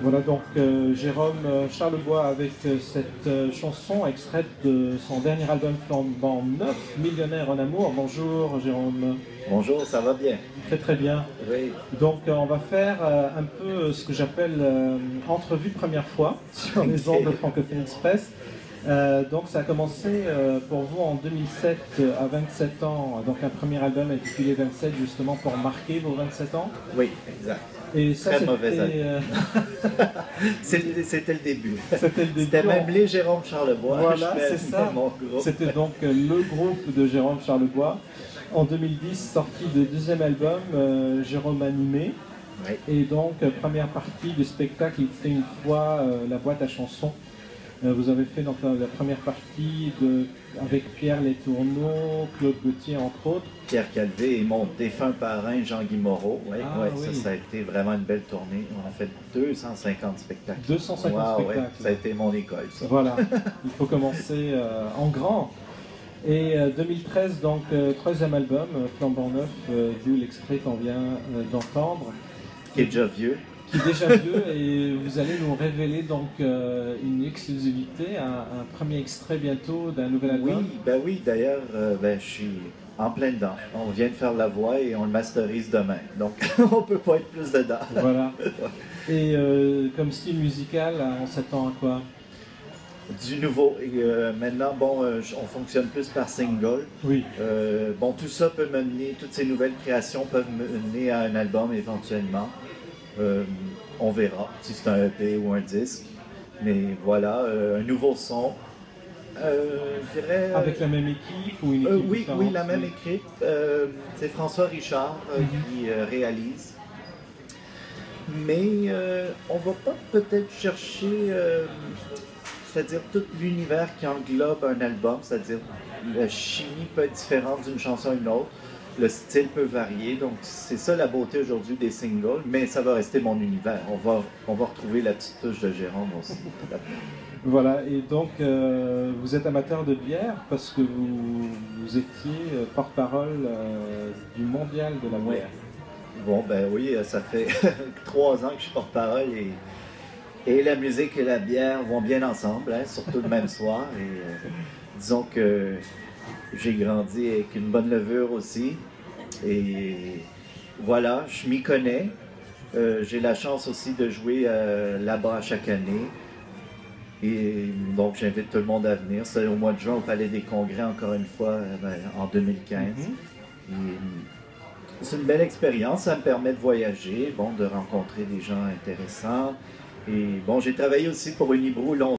Voilà donc Jérôme Charlebois avec cette chanson extraite de son dernier album flambant neuf, Millionnaire en amour. Bonjour Jérôme. Bonjour, ça va bien? Très très bien. Oui. Donc on va faire un peu ce que j'appelle entrevue première fois sur les ondes de Ok. Francophone Express. Donc ça a commencé pour vous en 2007 à 27 ans. Donc un premier album intitulé 27 justement pour marquer vos 27 ans. Oui, exact. Et ça Très mauvaise année. c'était C'était le début. c'était le début. C'était même les Jérôme Charlebois. Voilà, Je c'est fais ça. mon groupe. C'était donc le groupe de Jérôme Charlebois. En 2010, sorti de deuxième album, Jérôme Animé. Oui. Et donc, première partie du spectacle, il était une fois la boîte à chansons. Vous avez fait donc la première partie avec Pierre Letourneau, Claude Gauthier entre autres. Pierre Calvé et mon défunt parrain Jean-Guy Moreau. Oui, Ah, oui, oui. ça a été vraiment une belle tournée. On a fait 250 spectacles. 250 Wow, spectacles. ouais, ça a été mon école, ça. Voilà, il faut commencer en grand. Et 2013, donc troisième album, Flambant Neuf, d'où l'extrait qu'on vient d'entendre. Qui est déjà vieux. Qui est déjà vieux, et vous allez nous révéler donc une exclusivité, un premier extrait bientôt d'un nouvel album. Oui, d'ailleurs, je suis en plein dedans. On vient de faire la voix et on le masterise demain. Donc, on peut pas être plus dedans. Voilà. Et comme style musical, on s'attend à quoi? Du nouveau. Et, maintenant, on fonctionne plus par single. Oui. Tout ça peut mener, toutes ces nouvelles créations peuvent mener à un album éventuellement. On verra si c'est un EP ou un disque. Mais voilà, un nouveau son. Je dirais, Avec la même équipe ou une équipe oui, différente? oui, la même équipe. C'est François Richard qui réalise. Mais on va pas peut-être chercher, c'est-à-dire tout l'univers qui englobe un album, c'est-à-dire la chimie peut être différente d'une chanson à une autre, le style peut varier, donc c'est ça la beauté aujourd'hui des singles, mais ça va rester mon univers. On va retrouver la petite touche de Jérôme aussi. Voilà, et donc vous êtes amateur de bière parce que vous étiez porte-parole du mondial de la bière. Bon, ben oui, ça fait 3 ans que je suis porte-parole et la musique et la bière vont bien ensemble, hein, surtout le même soir. Et disons que j'ai grandi avec une bonne levure aussi. Et voilà, je m'y connais. J'ai la chance aussi de jouer là-bas chaque année. Et donc j'invite tout le monde à venir. C'est au mois de juin au Palais des Congrès, encore une fois, en 2015. Et, c'est une belle expérience, ça me permet de voyager, de rencontrer des gens intéressants. Et j'ai travaillé aussi pour Unibrou longtemps.